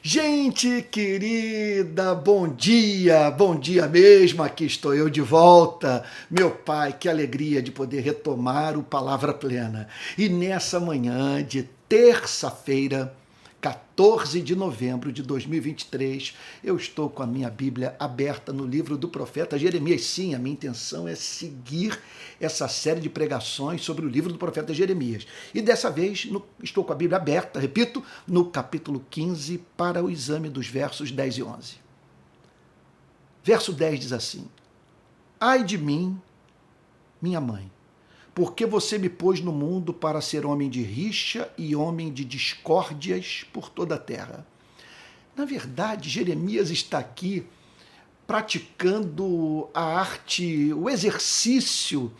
Gente querida, bom dia mesmo, aqui estou eu de volta. Meu Pai, que alegria de poder retomar o Palavra Plena. E nessa manhã de terça-feira, 14 de novembro de 2023, eu estou com a minha Bíblia aberta no livro do profeta Jeremias. Sim, a minha intenção é seguir essa série de pregações sobre o livro do profeta Jeremias. E dessa vez estou com a Bíblia aberta, repito, no capítulo 15, para o exame dos versos 10 e 11. Verso 10 diz assim: Ai de mim, minha mãe, porque você me pôs no mundo para ser homem de rixa e homem de discórdias por toda a terra. Na verdade, Jeremias está aqui praticando a arte, o exercício,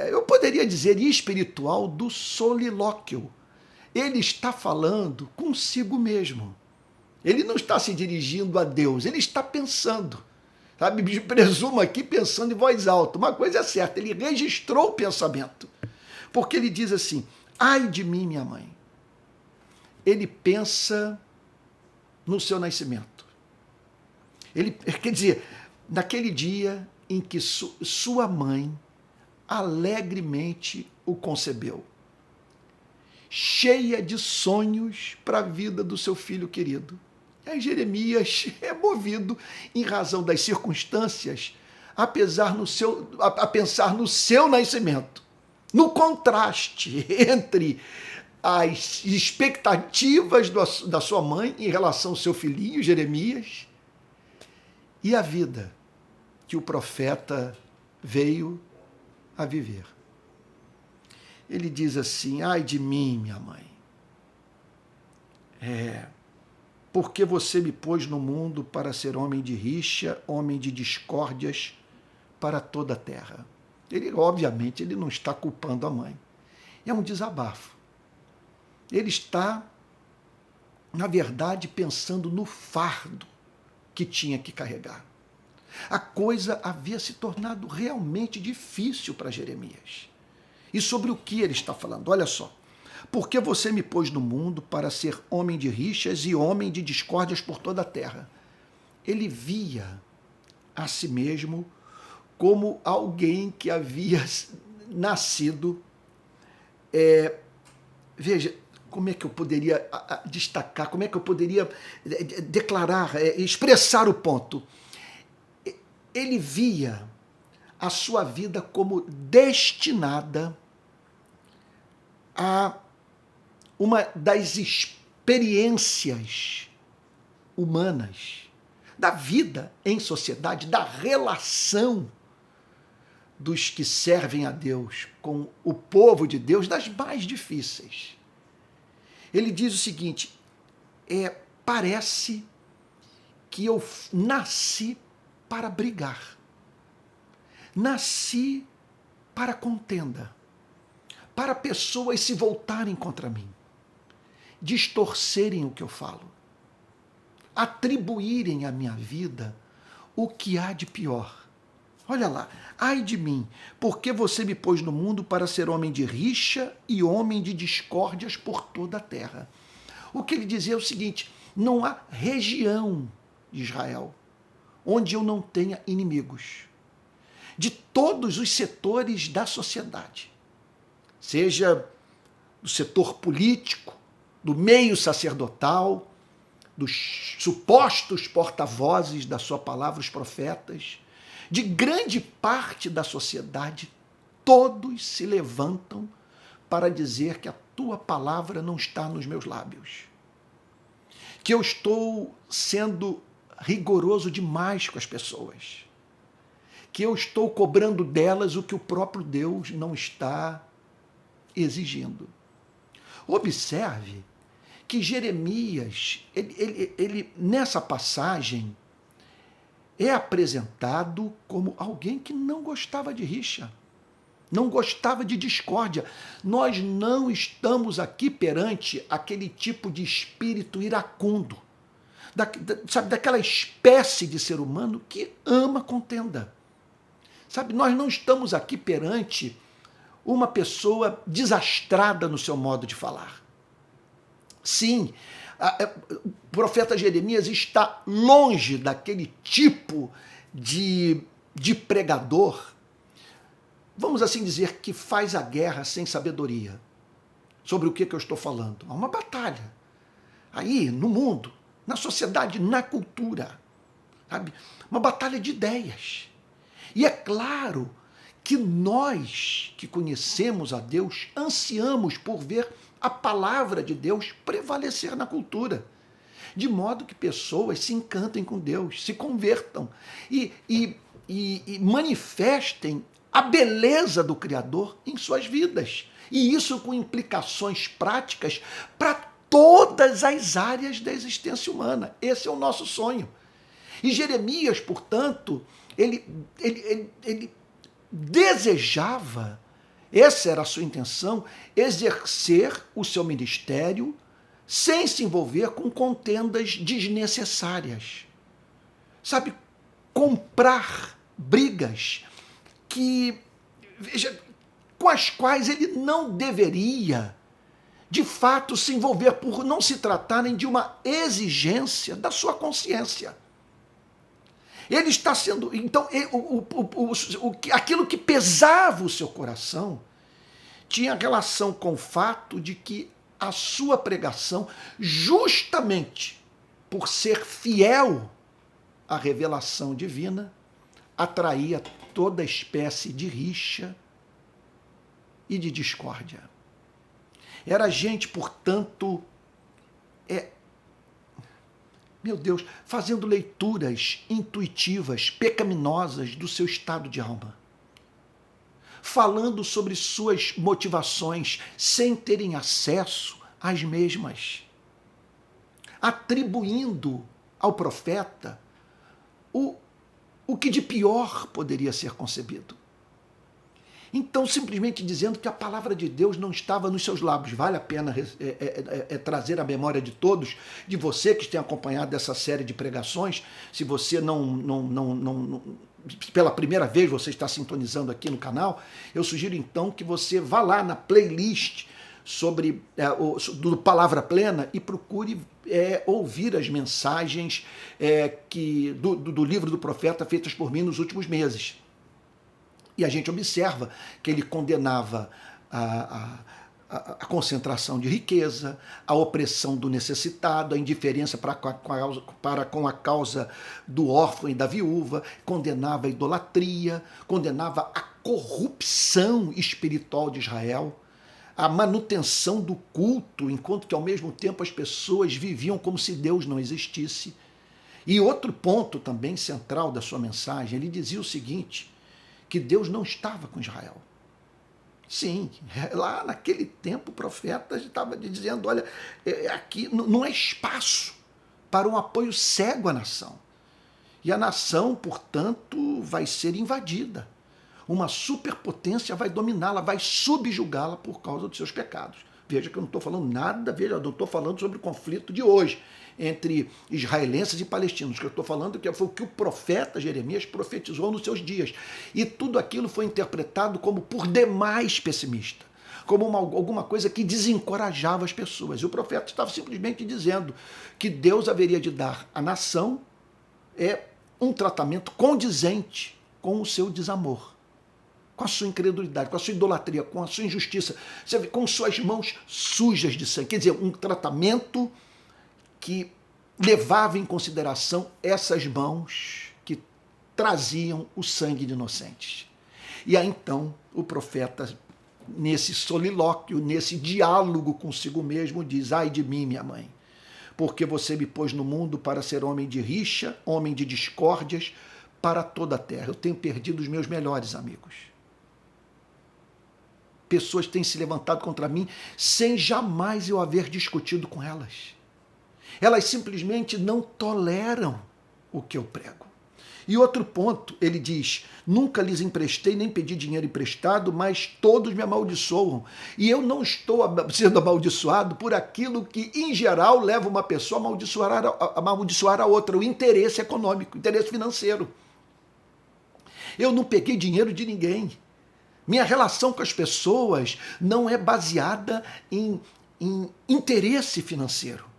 eu poderia dizer, espiritual do solilóquio. Ele está falando consigo mesmo. Ele não está se dirigindo a Deus, ele está pensando. Sabe, presumo aqui pensando em voz alta. Uma coisa é certa, ele registrou o pensamento. Porque ele diz assim: ai de mim, minha mãe. Ele pensa no seu nascimento. Ele, quer dizer, naquele dia em que sua mãe alegremente o concebeu, cheia de sonhos para a vida do seu filho querido. Aí Jeremias é movido, em razão das circunstâncias, a pensar no seu nascimento, no contraste entre as expectativas da sua mãe em relação ao seu filhinho, Jeremias, e a vida que o profeta veio a viver. Ele diz assim: ai de mim, minha mãe. Porque você me pôs no mundo para ser homem de rixa, homem de discórdias para toda a terra. Ele, obviamente, ele não está culpando a mãe. É um desabafo. Ele está, na verdade, pensando no fardo que tinha que carregar. A coisa havia se tornado realmente difícil para Jeremias. E sobre o que ele está falando? Olha só. Porque você me pôs no mundo para ser homem de rixas e homem de discórdias por toda a terra. Ele via a si mesmo como alguém que havia nascido. Veja, como é que eu poderia destacar, como é que eu poderia declarar, expressar o ponto? Ele via a sua vida como destinada a uma das experiências humanas, da vida em sociedade, da relação dos que servem a Deus com o povo de Deus, das mais difíceis. Ele diz o seguinte: parece que eu nasci para brigar, nasci para contenda, para pessoas se voltarem contra mim, distorcerem o que eu falo, atribuírem à minha vida o que há de pior. Olha lá, ai de mim, porque você me pôs no mundo para ser homem de rixa e homem de discórdias por toda a terra. O que ele dizia é o seguinte: não há região de Israel onde eu não tenha inimigos, de todos os setores da sociedade, seja do setor político, do meio sacerdotal, dos supostos porta-vozes da sua palavra, os profetas, de grande parte da sociedade, todos se levantam para dizer que a tua palavra não está nos meus lábios, que eu estou sendo rigoroso demais com as pessoas, que eu estou cobrando delas o que o próprio Deus não está exigindo. Observe que Jeremias, ele nessa passagem, é apresentado como alguém que não gostava de rixa, não gostava de discórdia. Nós não estamos aqui perante aquele tipo de espírito iracundo, sabe, daquela espécie de ser humano que ama contenda. Sabe, nós não estamos aqui perante uma pessoa desastrada no seu modo de falar. Sim, O profeta Jeremias está longe daquele tipo de pregador, vamos assim dizer, que faz a guerra sem sabedoria. Sobre o que eu estou falando? Há uma batalha aí no mundo, na sociedade, na cultura, sabe? Uma batalha de ideias. E é claro que nós que conhecemos a Deus ansiamos por ver a palavra de Deus prevalecer na cultura, de modo que pessoas se encantem com Deus, se convertam e manifestem a beleza do Criador em suas vidas. E isso com implicações práticas para todas as áreas da existência humana. Esse é o nosso sonho. E Jeremias, portanto, ele desejava, essa era a sua intenção, exercer o seu ministério sem se envolver com contendas desnecessárias. Sabe, comprar brigas que, veja, com as quais ele não deveria, de fato, se envolver por não se tratarem de uma exigência da sua consciência. Ele está sendo... Então, aquilo que pesava o seu coração tinha relação com o fato de que a sua pregação, justamente por ser fiel à revelação divina, atraía toda espécie de rixa e de discórdia. Era gente, portanto, meu Deus, fazendo leituras intuitivas, pecaminosas do seu estado de alma, falando sobre suas motivações sem terem acesso às mesmas, atribuindo ao profeta o que de pior poderia ser concebido. Então, simplesmente dizendo que a palavra de Deus não estava nos seus lábios. Vale a pena trazer à memória de todos, de você que tem acompanhado essa série de pregações. Se você não pela primeira vez você está sintonizando aqui no canal, eu sugiro então que você vá lá na playlist do Palavra Plena e procure ouvir as mensagens do livro do profeta feitas por mim nos últimos meses. E a gente observa que ele condenava a concentração de riqueza, a opressão do necessitado, a indiferença para com a causa do órfão e da viúva, condenava a idolatria, condenava a corrupção espiritual de Israel, a manutenção do culto, enquanto que ao mesmo tempo as pessoas viviam como se Deus não existisse. E outro ponto também central da sua mensagem, ele dizia o seguinte, que Deus não estava com Israel. Sim, lá naquele tempo o profeta estava dizendo, olha, aqui não é espaço para um apoio cego à nação. E a nação, portanto, vai ser invadida. Uma superpotência vai dominá-la, vai subjugá-la por causa dos seus pecados. Veja que eu não estou falando nada, veja, eu não estou falando sobre o conflito de hoje entre israelenses e palestinos. O que eu estou falando foi o que o profeta Jeremias profetizou nos seus dias. E tudo aquilo foi interpretado como por demais pessimista, como alguma coisa que desencorajava as pessoas. E o profeta estava simplesmente dizendo que Deus haveria de dar à nação um tratamento condizente com o seu desamor, com a sua incredulidade, com a sua idolatria, com a sua injustiça, com suas mãos sujas de sangue. Quer dizer, um tratamento que levava em consideração essas mãos que traziam o sangue de inocentes. E aí então o profeta, nesse solilóquio, nesse diálogo consigo mesmo, diz, ai de mim, minha mãe, porque você me pôs no mundo para ser homem de rixa, homem de discórdias, para toda a terra. Eu tenho perdido os meus melhores amigos. Pessoas têm se levantado contra mim sem jamais eu haver discutido com elas. Elas simplesmente não toleram o que eu prego. E outro ponto, ele diz, nunca lhes emprestei nem pedi dinheiro emprestado, mas todos me amaldiçoam. E eu não estou sendo amaldiçoado por aquilo que, em geral, leva uma pessoa a amaldiçoar a outra, o interesse econômico, o interesse financeiro. Eu não peguei dinheiro de ninguém. Minha relação com as pessoas não é baseada em interesse financeiro.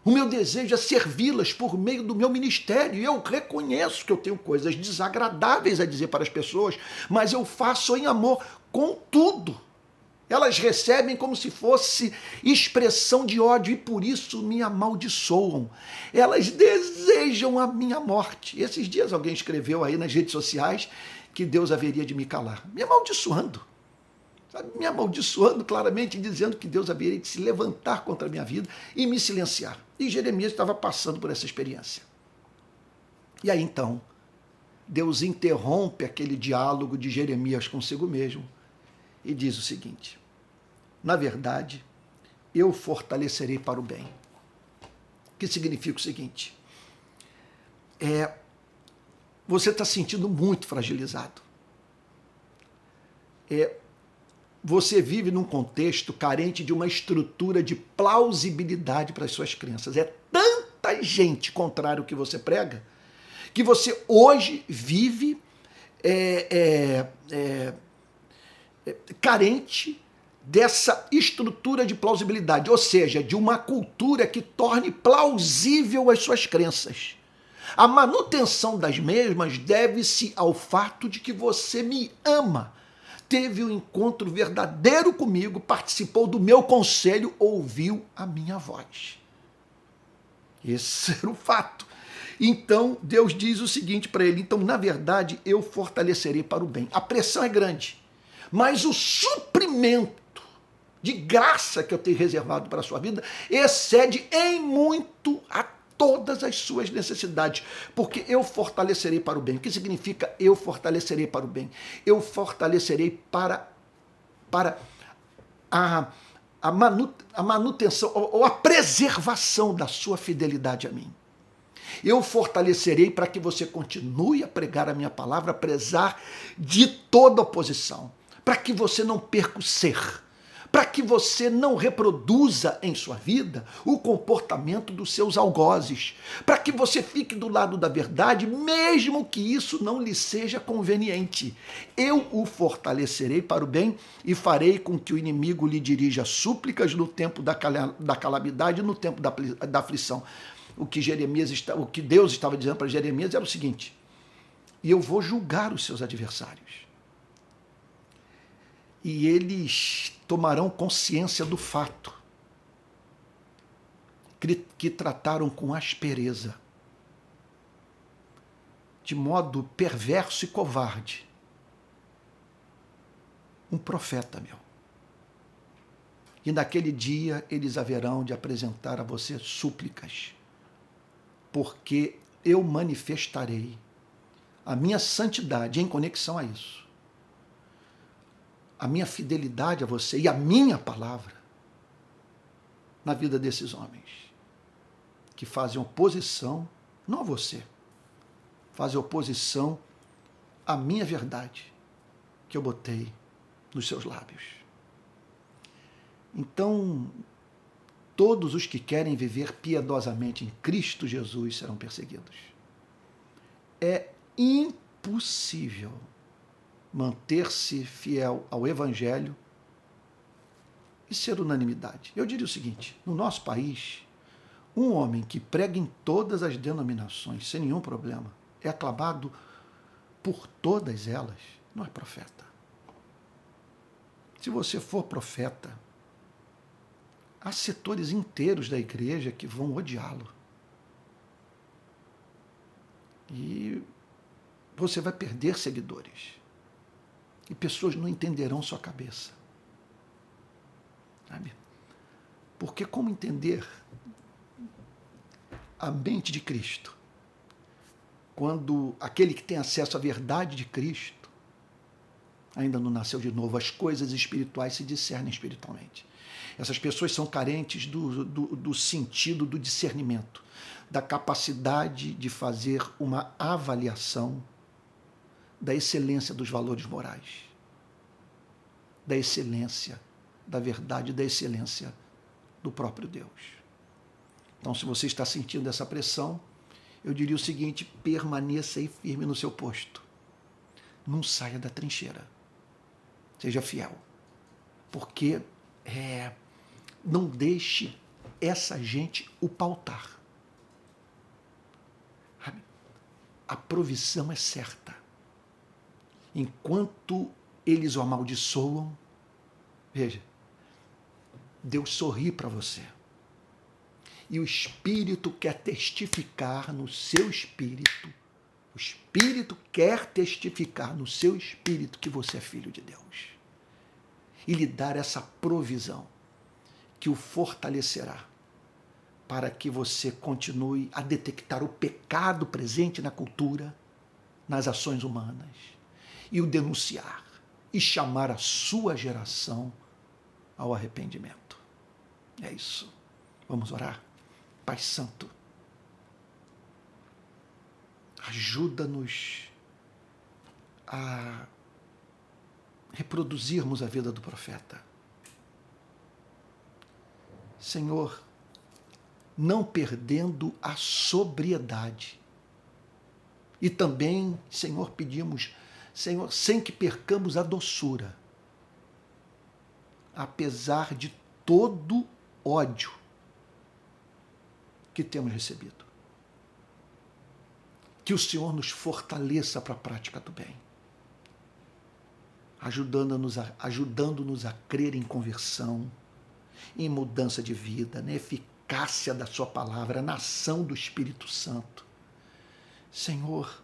O meu desejo é servi-las por meio do meu ministério. E eu reconheço que eu tenho coisas desagradáveis a dizer para as pessoas, mas eu faço em amor. Contudo, elas recebem como se fosse expressão de ódio e por isso me amaldiçoam. Elas desejam a minha morte. E esses dias alguém escreveu aí nas redes sociais que Deus haveria de me calar, me amaldiçoando. Sabe? Me amaldiçoando claramente, dizendo que Deus haveria de se levantar contra a minha vida e me silenciar. E Jeremias estava passando por essa experiência. E aí então, Deus interrompe aquele diálogo de Jeremias consigo mesmo e diz o seguinte: na verdade, eu fortalecerei para o bem. Que significa o seguinte: você está se sentindo muito fragilizado. Você vive num contexto carente de uma estrutura de plausibilidade para as suas crenças. É tanta gente contrária ao que você prega, que você hoje vive carente dessa estrutura de plausibilidade, ou seja, de uma cultura que torne plausível as suas crenças. A manutenção das mesmas deve-se ao fato de que você me ama, teve um encontro verdadeiro comigo, participou do meu conselho, ouviu a minha voz. Esse era o fato. Então, Deus diz o seguinte para ele: então, na verdade, eu fortalecerei para o bem. A pressão é grande, mas o suprimento de graça que eu tenho reservado para a sua vida excede em muito a todas as suas necessidades, porque eu fortalecerei para o bem. O que significa eu fortalecerei para o bem? Eu fortalecerei para a manutenção ou a preservação da sua fidelidade a mim. Eu fortalecerei para que você continue a pregar a minha palavra, apesar de toda oposição, para que você não perca o ser, para que você não reproduza em sua vida o comportamento dos seus algozes, para que você fique do lado da verdade, mesmo que isso não lhe seja conveniente. Eu o fortalecerei para o bem e farei com que o inimigo lhe dirija súplicas no tempo da calamidade e no tempo da aflição. O que Deus estava dizendo para Jeremias era o seguinte: e eu vou julgar os seus adversários. E eles tomarão consciência do fato que trataram com aspereza, de modo perverso e covarde, um profeta meu. E naquele dia eles haverão de apresentar a você súplicas, porque eu manifestarei a minha santidade em conexão a isso, a minha fidelidade a você e a minha palavra na vida desses homens que fazem oposição, não a você, fazem oposição à minha verdade que eu botei nos seus lábios. Então, todos os que querem viver piedosamente em Cristo Jesus serão perseguidos. É impossível manter-se fiel ao Evangelho e ser unanimidade. Eu diria o seguinte: no nosso país, um homem que prega em todas as denominações, sem nenhum problema, é aclamado por todas elas, não é profeta. Se você for profeta, há setores inteiros da igreja que vão odiá-lo. E você vai perder seguidores. E pessoas não entenderão sua cabeça. Sabe? Porque como entender a mente de Cristo quando aquele que tem acesso à verdade de Cristo ainda não nasceu de novo? As coisas espirituais se discernem espiritualmente. Essas pessoas são carentes do sentido do discernimento, da capacidade de fazer uma avaliação da excelência dos valores morais, da excelência da verdade, da excelência do próprio Deus. Então, se você está sentindo essa pressão, eu diria o seguinte: permaneça aí firme no seu posto. Não saia da trincheira. Seja fiel. Porque não deixe essa gente o pautar. A provisão é certa. Enquanto eles o amaldiçoam, veja, Deus sorri para você. E o Espírito quer testificar no seu espírito, o Espírito quer testificar no seu espírito que você é filho de Deus. E lhe dar essa provisão que o fortalecerá para que você continue a detectar o pecado presente na cultura, nas ações humanas, e o denunciar, e chamar a sua geração ao arrependimento. É isso. Vamos orar? Pai Santo, ajuda-nos a reproduzirmos a vida do profeta. Senhor, não perdendo a sobriedade. E também, Senhor, pedimos, Senhor, sem que percamos a doçura, apesar de todo ódio que temos recebido. Que o Senhor nos fortaleça para a prática do bem, ajudando-nos a crer em conversão, em mudança de vida, na eficácia da sua palavra, na ação do Espírito Santo. Senhor,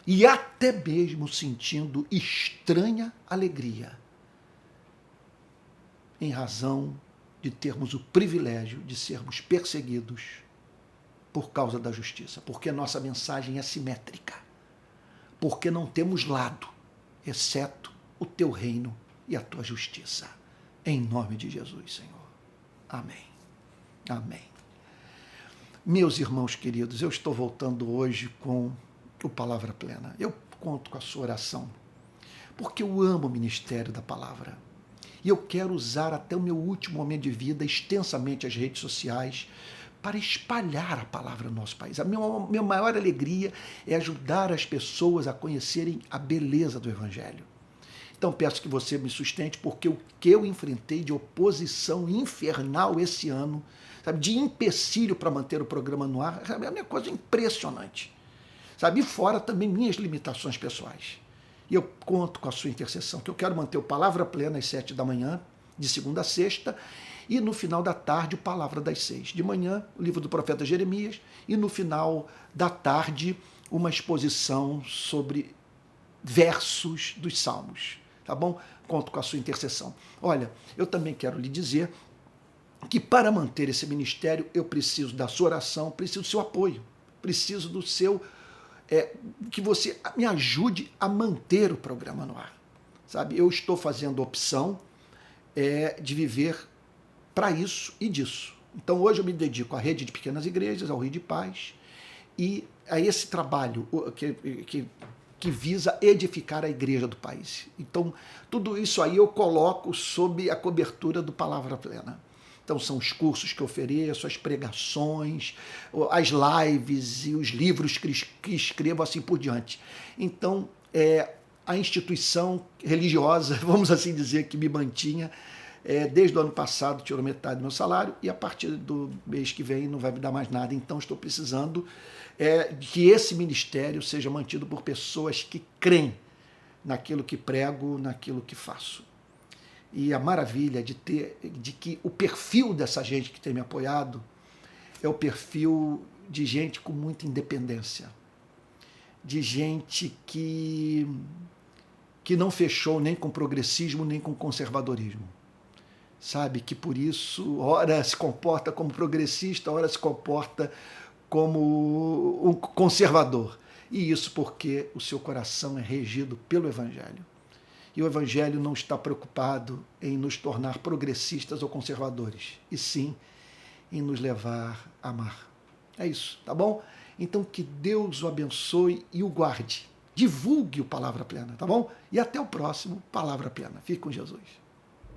e até mesmo sentindo estranha alegria, em razão de termos o privilégio de sermos perseguidos por causa da justiça, porque nossa mensagem é simétrica, porque não temos lado, exceto o teu reino e a tua justiça. Em nome de Jesus, Senhor. Amém. Amém. Meus irmãos queridos, eu estou voltando hoje com o Palavra Plena. Eu conto com a sua oração, porque eu amo o ministério da palavra. E eu quero usar até o meu último momento de vida extensamente as redes sociais para espalhar a palavra no nosso país. A minha maior alegria é ajudar as pessoas a conhecerem a beleza do Evangelho. Então peço que você me sustente, porque o que eu enfrentei de oposição infernal esse ano, sabe, de empecilho para manter o programa no ar, sabe, é uma coisa impressionante. Sabe? E fora também minhas limitações pessoais. E eu conto com a sua intercessão, que eu quero manter o Palavra Plena às 7 da manhã, de segunda a sexta, e no final da tarde o Palavra das 6. De manhã, o livro do profeta Jeremias, e no final da tarde, uma exposição sobre versos dos Salmos. Tá bom? Conto com a sua intercessão. Olha, eu também quero lhe dizer que para manter esse ministério eu preciso da sua oração, preciso do seu apoio, preciso do seu... que você me ajude a manter o programa no ar. Sabe? Eu estou fazendo opção de viver para isso e disso. Então hoje eu me dedico à rede de pequenas igrejas, ao Rio de Paz, e a esse trabalho que visa edificar a igreja do país. Então, tudo isso aí eu coloco sob a cobertura do Palavra Plena. Então, são os cursos que eu ofereço, as pregações, as lives e os livros que escrevo, assim por diante. Então, a instituição religiosa, vamos assim dizer, que me mantinha, desde o ano passado tirou metade do meu salário e a partir do mês que vem não vai me dar mais nada. Então, estou precisando que esse ministério seja mantido por pessoas que creem naquilo que prego, naquilo que faço. E a maravilha de que o perfil dessa gente que tem me apoiado é o perfil de gente com muita independência, de gente que não fechou nem com progressismo, nem com conservadorismo. Sabe, que por isso, ora se comporta como progressista, ora se comporta como um conservador. E isso porque o seu coração é regido pelo Evangelho. E o Evangelho não está preocupado em nos tornar progressistas ou conservadores, e sim em nos levar a amar. É isso, tá bom? Então que Deus o abençoe e o guarde. Divulgue o Palavra Plena, tá bom? E até o próximo Palavra Plena. Fique com Jesus.